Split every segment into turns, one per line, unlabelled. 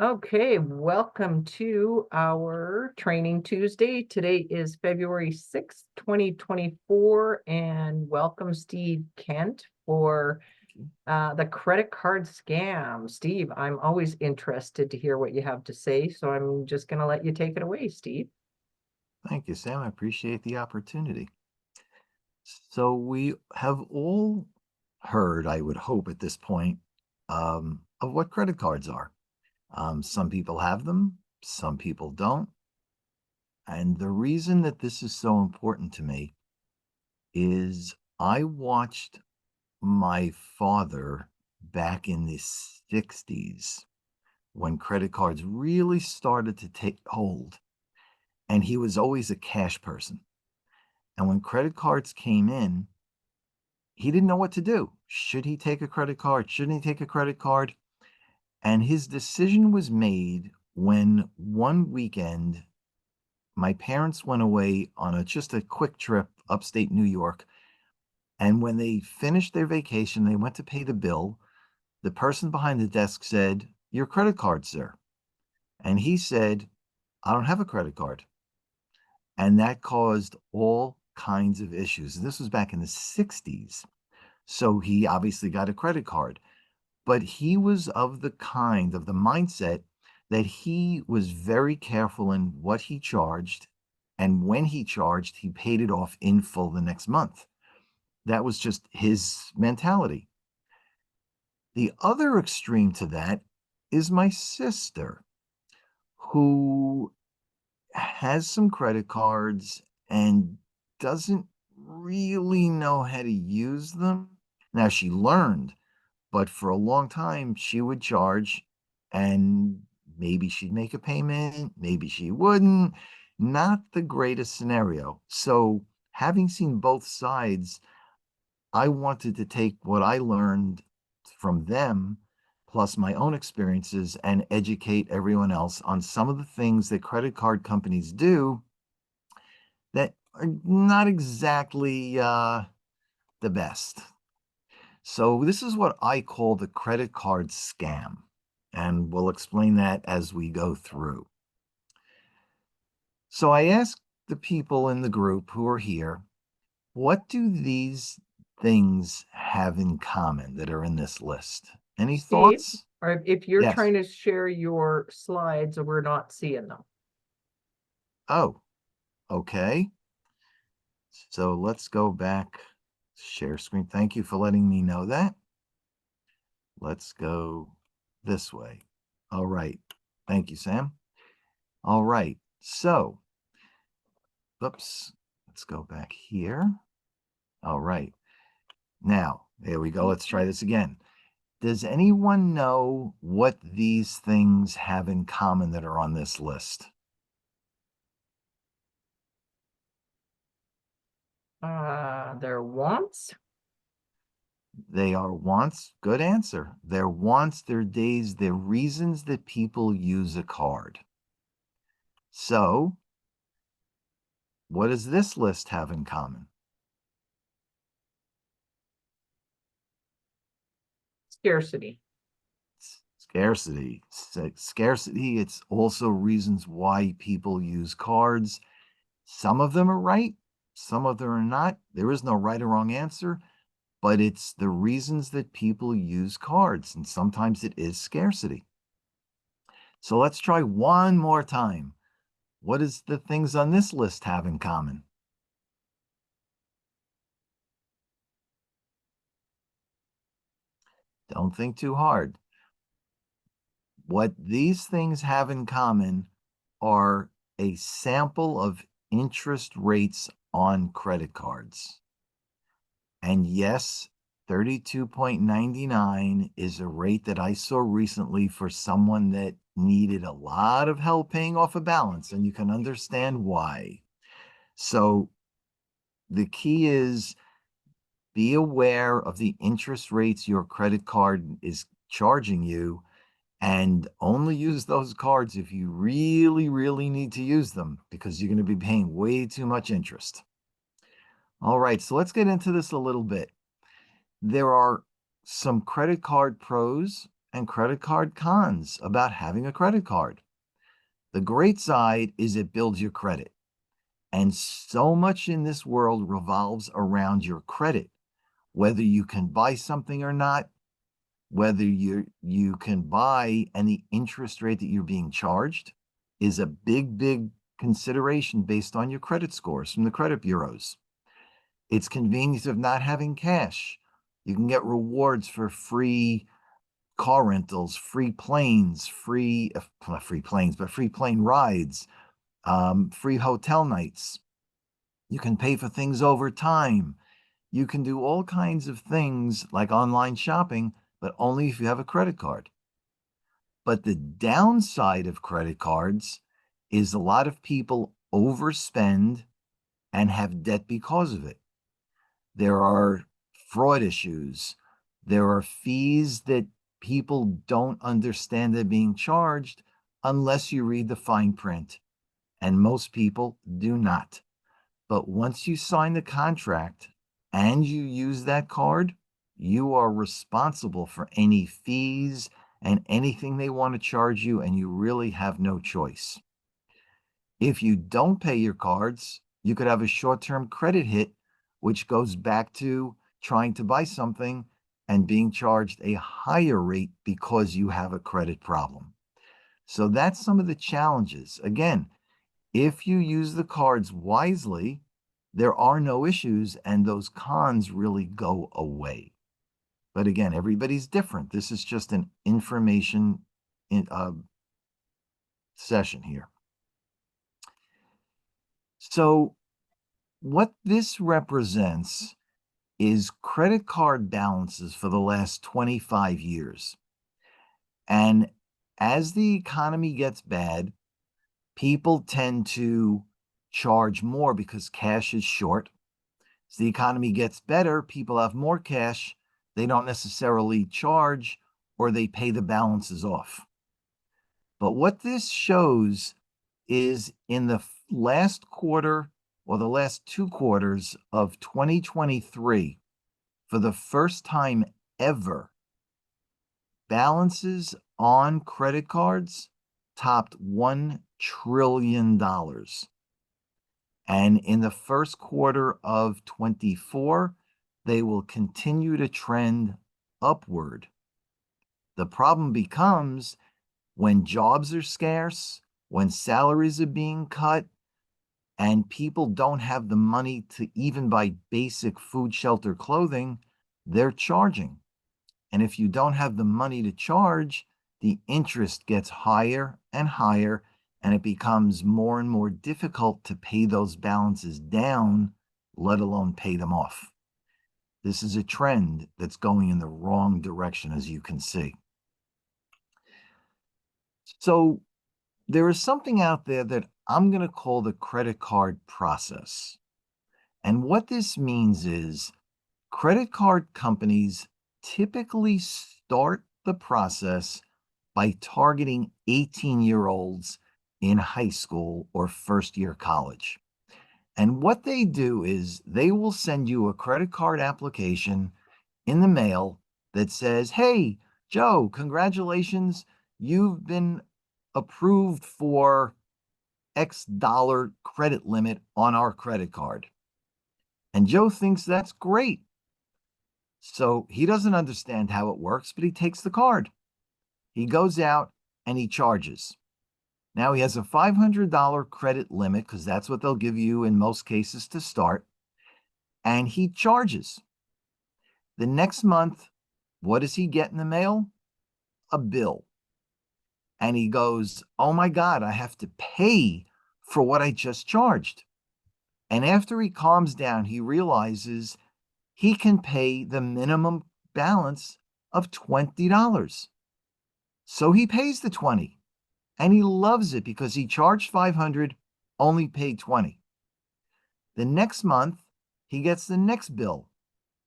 Okay, welcome to our Training Tuesday. Today is February 6th, 2024, and welcome Steve Kent for the credit card scam. Steve, I'm always interested to hear what you have to say, so I'm just going to let you take it away, Steve.
Thank you, Sam. I appreciate the opportunity. So we have all heard, I would hope at this point, of what credit cards are. Some people have them, some people don't. And the reason that this is so important to me is I watched my father back in the 60s when credit cards really started to take hold. And he was always a cash person. And when credit cards came in, he didn't know what to do. Should he take a credit card? Shouldn't he take a credit card? And his decision was made when one weekend my parents went away on just a quick trip upstate New York. And when they finished their vacation, they went to pay the bill. The person behind the desk said, "Your credit card, sir." And he said, "I don't have a credit card." And that caused all kinds of issues. This was back in the 60s. So he obviously got a credit card. But he was of the mindset that he was very careful in what he charged. And when he charged, he paid it off in full the next month. That was just his mentality. The other extreme to that is my sister, who has some credit cards and doesn't really know how to use them. Now, she learned, but for a long time, she would charge and maybe she'd make a payment, maybe she wouldn't. Not the greatest scenario. So, having seen both sides, I wanted to take what I learned from them, plus my own experiences, and educate everyone else on some of the things that credit card companies do that are not exactly the best. So this is what I call the credit card scam, and we'll explain that as we go through. So I asked the people in the group who are here, what do these things have in common that are in this list? Any
Steve,
thoughts?
or if you're
Yes.
trying to share your slides, we're not seeing them.
Oh, okay. So let's go back, share screen. Thank you for letting me know that. Let's go this way. All right. Thank you, Sam. All right. So oops, let's go back here. All right. Now, there we go. Let's try this again. Does anyone know what these things have in common that are on this list?
Their wants.
They are wants. Good answer. They're wants, their days, they're reasons that people use a card. So, what does this list have in common?
Scarcity.
Scarcity. Scarcity, it's also reasons why people use cards. Some of them are right, some of them are not. There is no right or wrong answer, but it's the reasons that people use cards, and sometimes it is scarcity. So let's try one more time. What does the things on this list have in common? Don't think too hard. What these things have in common are a sample of interest rates on credit cards. And yes, 32.99 is a rate that I saw recently for someone that needed a lot of help paying off a balance, and you can understand why. So the key is be aware of the interest rates your credit card is charging you and only use those cards if you really, really need to use them because you're going to be paying way too much interest. All right, so let's get into this a little bit. There are some credit card pros and credit card cons about having a credit card. The great side is it builds your credit. And so much in this world revolves around your credit, whether you can buy something or not, whether you can buy, and the interest rate that you're being charged is a big consideration based on your credit scores from the credit bureaus. It's convenience of not having cash. You can get rewards for free car rentals, free planes, not free planes, but free plane rides, free hotel nights. You can pay for things over time. You can do all kinds of things like online shopping, but only if you have a credit card. But the downside of credit cards is a lot of people overspend and have debt because of it. There are fraud issues. There are fees that people don't understand they're being charged unless you read the fine print. And most people do not. But once you sign the contract and you use that card, you are responsible for any fees and anything they want to charge you, and you really have no choice. If you don't pay your cards, you could have a short-term credit hit, which goes back to trying to buy something and being charged a higher rate because you have a credit problem. So that's some of the challenges. Again, if you use the cards wisely, there are no issues and those cons really go away. But again, everybody's different. This is just an information session here. So what this represents is credit card balances for the last 25 years. And as the economy gets bad, people tend to charge more because cash is short. As the economy gets better, people have more cash. They don't necessarily charge or they pay the balances off. But what this shows is in the last quarter or the last 2 quarters of 2023, for the first time ever, balances on credit cards topped $1 trillion. And in the first quarter of 24, they will continue to trend upward. The problem becomes when jobs are scarce, when salaries are being cut, and people don't have the money to even buy basic food, shelter, clothing, they're charging. And if you don't have the money to charge, the interest gets higher and higher, and it becomes more and more difficult to pay those balances down, let alone pay them off. This is a trend that's going in the wrong direction, as you can see. So there is something out there that I'm going to call the credit card process. And what this means is credit card companies typically start the process by targeting 18-year-olds in high school or first-year college. And what they do is they will send you a credit card application in the mail that says, "Hey, Joe, congratulations. You've been approved for X dollar credit limit on our credit card." And Joe thinks that's great. So he doesn't understand how it works, but he takes the card. He goes out and he charges. Now he has a $500 credit limit because that's what they'll give you in most cases to start. And he charges. The next month, what does he get in the mail? A bill. And he goes, "Oh my God, I have to pay for what I just charged." And after he calms down, he realizes he can pay the minimum balance of $20. So he pays the 20 and he loves it because he charged 500, only paid 20. The next month, he gets the next bill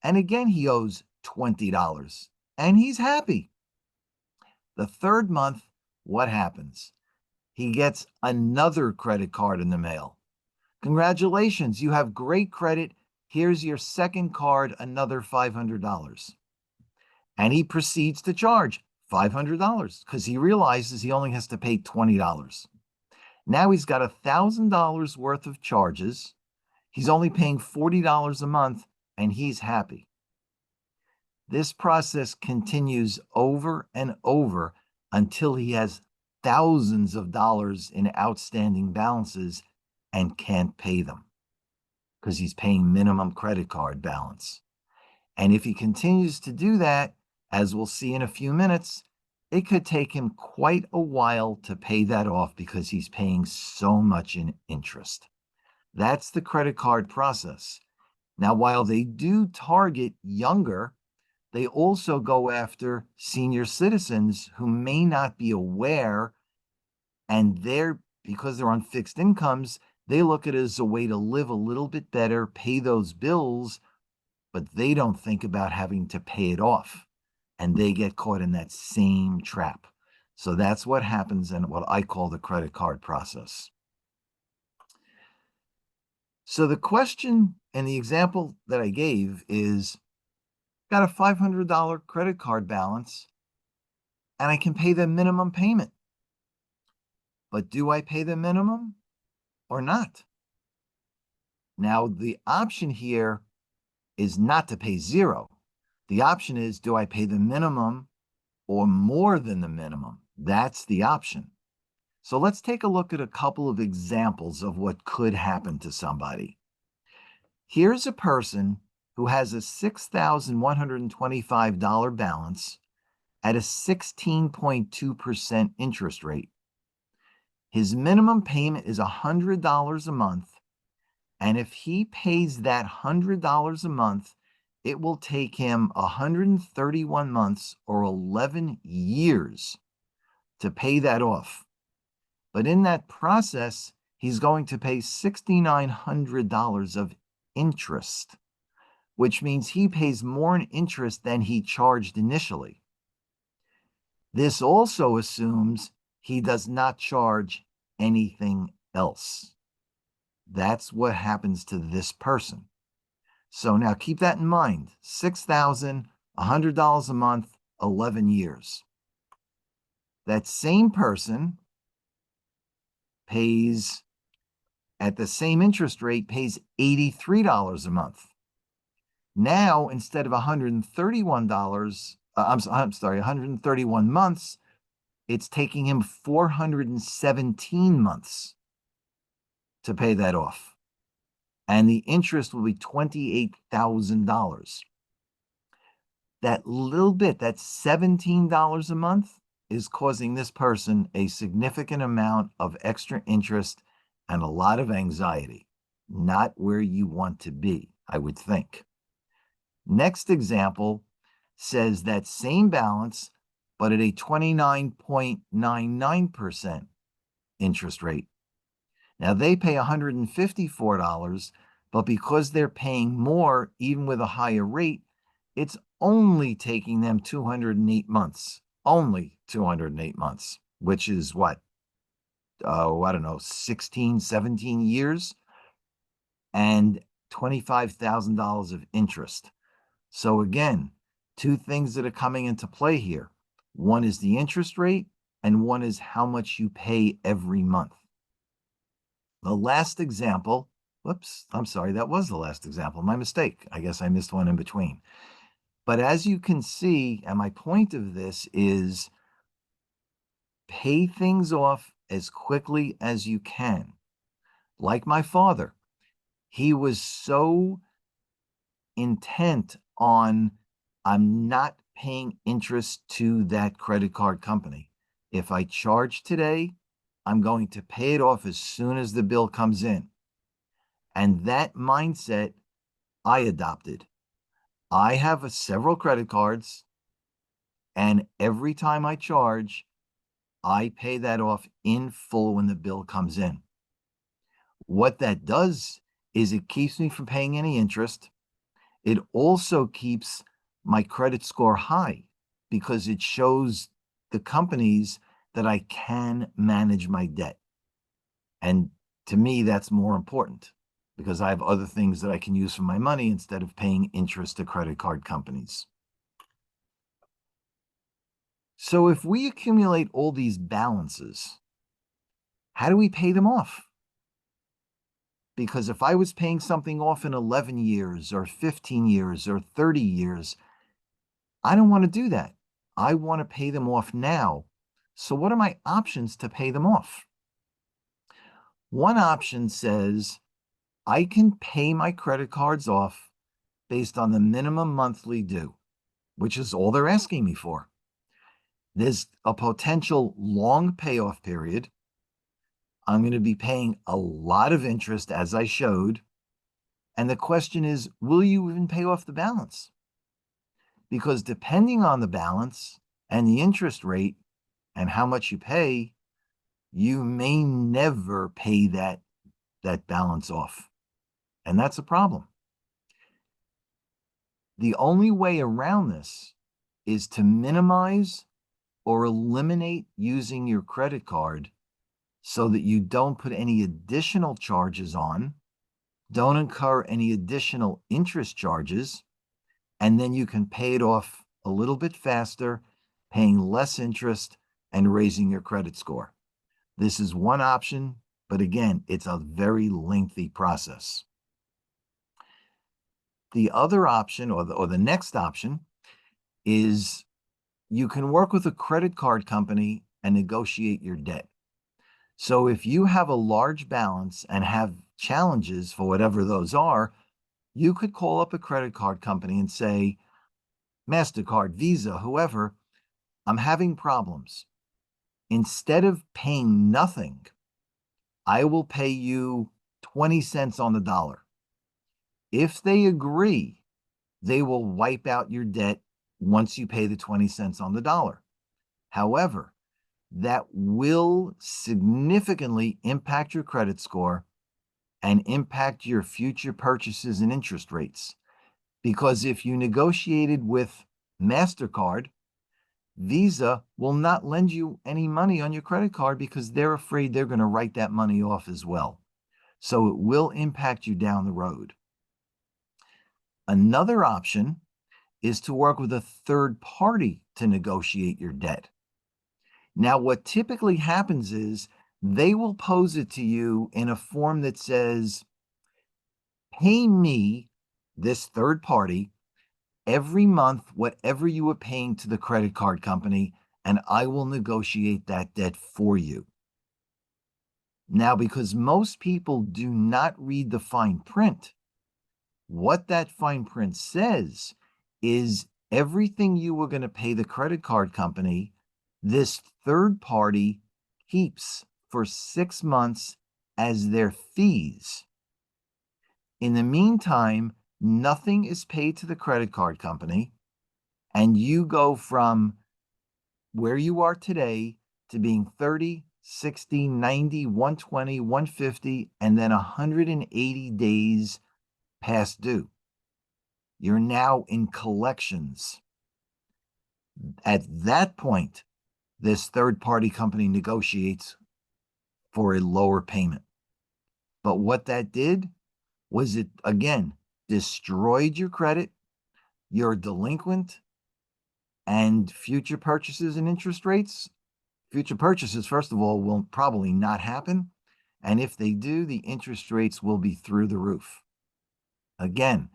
and again he owes $20 and he's happy. The third month, what happens? He gets another credit card in the mail. "Congratulations, you have great credit. Here's your second card, another $500. And he proceeds to charge $500 because he realizes he only has to pay $20. Now he's got $1,000 worth of charges. He's only paying $40 a month and he's happy. This process continues over and over until he has thousands of dollars in outstanding balances and can't pay them because he's paying minimum credit card balance. And if he continues to do that, as we'll see in a few minutes, it could take him quite a while to pay that off because he's paying so much in interest. That's the credit card process. Now, while they do target younger, they also go after senior citizens who may not be aware, and because they're on fixed incomes, they look at it as a way to live a little bit better, pay those bills, but they don't think about having to pay it off. And they get caught in that same trap. So that's what happens in what I call the credit card process. So the question and the example that I gave is, got a $500 credit card balance and I can pay the minimum payment. But do I pay the minimum or not? Now, the option here is not to pay zero. The option is, do I pay the minimum or more than the minimum? That's the option. So let's take a look at a couple of examples of what could happen to somebody. Here's a person who has a $6,125 balance at a 16.2% interest rate. His minimum payment is $100 a month, and if he pays that $100 a month, it will take him 131 months or 11 years to pay that off. But in that process, he's going to pay $6,900 of interest, which means he pays more in interest than he charged initially. This also assumes he does not charge anything else. That's what happens to this person. So now keep that in mind. $6,100 a month, 11 years. That same person pays, at the same interest rate, pays $83 a month. Now, instead of $131, I'm sorry, 131 months, it's taking him 417 months to pay that off. And the interest will be $28,000. That little bit, that $17 a month, is causing this person a significant amount of extra interest and a lot of anxiety. Not where you want to be, I would think. Next example says that same balance, but at a 29.99% interest rate. Now they pay $154, but because they're paying more, even with a higher rate, it's only taking them 208 months. Only 208 months, which is what? I don't know, 16, 17 years and $25,000 of interest. So again, two things that are coming into play here. One is the interest rate, and one is how much you pay every month. The last example, whoops, I'm sorry, that was the last example. My mistake. I guess I missed one in between. But as you can see, and my point of this is, pay things off as quickly as you can. Like my father, he was so intent on, I'm not paying interest to that credit card company. If I charge today, I'm going to pay it off as soon as the bill comes in. And that mindset I adopted. I have several credit cards, and every time I charge, I pay that off in full when the bill comes in. What that does is it keeps me from paying any interest. It also keeps my credit score high because it shows the companies that I can manage my debt. And to me, that's more important because I have other things that I can use for my money instead of paying interest to credit card companies. So if we accumulate all these balances, how do we pay them off? Because if I was paying something off in 11 years or 15 years or 30 years, I don't want to do that. I want to pay them off now. So what are my options to pay them off? One option says I can pay my credit cards off based on the minimum monthly due, which is all they're asking me for. There's a potential long payoff period. I'm going to be paying a lot of interest, as I showed. And the question is, will you even pay off the balance? Because depending on the balance and the interest rate and how much you pay, you may never pay that balance off. And that's a problem. The only way around this is to minimize or eliminate using your credit card so that you don't put any additional charges on, don't incur any additional interest charges, and then you can pay it off a little bit faster, paying less interest and raising your credit score. This is one option, but again, it's a very lengthy process. The other option, or the next option, is you can work with a credit card company and negotiate your debt. So if you have a large balance and have challenges for whatever those are, you could call up a credit card company and say, MasterCard, Visa, whoever, I'm having problems. Instead of paying nothing, I will pay you 20 cents on the dollar. If they agree, they will wipe out your debt once you pay the 20 cents on the dollar. However, that will significantly impact your credit score and impact your future purchases and interest rates. Because if you negotiated with MasterCard, Visa will not lend you any money on your credit card because they're afraid they're going to write that money off as well. So it will impact you down the road. Another option is to work with a third party to negotiate your debt. Now, what typically happens is they will pose it to you in a form that says, pay me, this third party, every month, whatever you were paying to the credit card company, and I will negotiate that debt for you. Now, because most people do not read the fine print, what that fine print says is everything you were going to pay the credit card company, this third party keeps for 6 months as their fees. In the meantime, nothing is paid to the credit card company, and you go from where you are today to being 30, 60, 90, 120, 150, and then 180 days past due. You're now in collections. At that point, this third party company negotiates for a lower payment. But what that did was it, again, destroyed your credit, you're delinquent, and future purchases and interest rates. Future purchases, first of all, will probably not happen. And if they do, the interest rates will be through the roof. Again,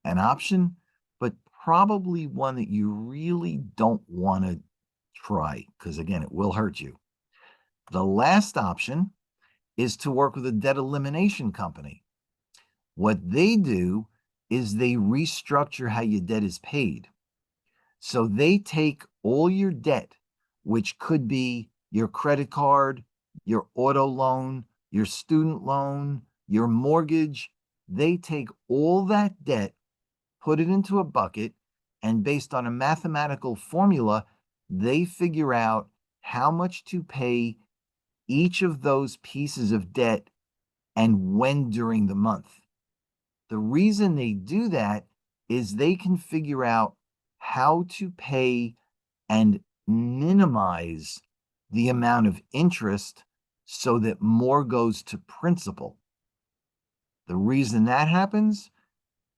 an option, but probably one that you really don't want to try because, again, it will hurt you. The last option is to work with a debt elimination company. What they do is they restructure how your debt is paid. So they take all your debt, which could be your credit card, your auto loan, your student loan, your mortgage. They take all that debt, put it into a bucket, and based on a mathematical formula, they figure out how much to pay each of those pieces of debt and when during the month. The reason they do that is they can figure out how to pay and minimize the amount of interest so that more goes to principal. The reason that happens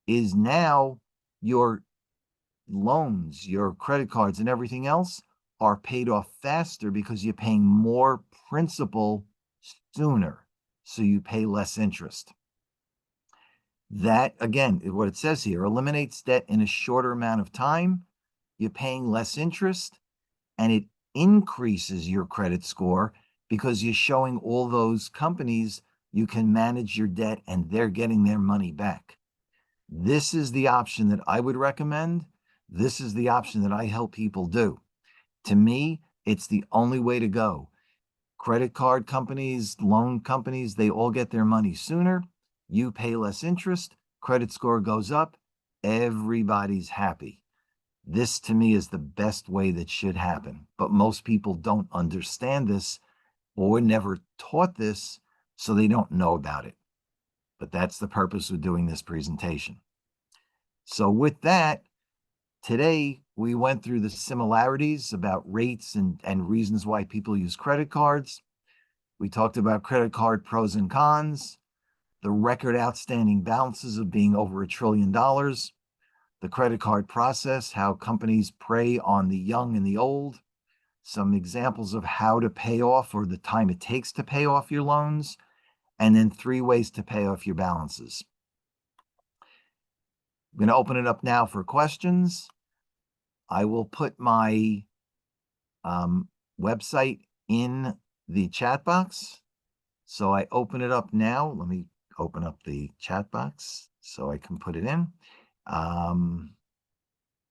is now your loans, your credit cards, and everything else are paid off faster because you're paying more principal sooner. So you pay less interest. That, again, is what it says here, eliminates debt in a shorter amount of time. You're paying less interest, and it increases your credit score because you're showing all those companies you can manage your debt and they're getting their money back. This is the option that I would recommend. This is the option that I help people do. To me, it's the only way to go. Credit card companies, loan companies, they all get their money sooner. You pay less interest, credit score goes up, everybody's happy. This to me is the best way that should happen. But most people don't understand this or were never taught this, so they don't know about it. But that's the purpose of doing this presentation. So with that, today we went through the similarities about rates and reasons why people use credit cards. We talked about credit card pros and cons, the record outstanding balances of being over $1 trillion, the credit card process, how companies prey on the young and the old, some examples of how to pay off or the time it takes to pay off your loans, and then 3 ways to pay off your balances. I'm going to open it up now for questions. I will put my website in the chat box. So I open it up now. Let me open up the chat box so I can put it in.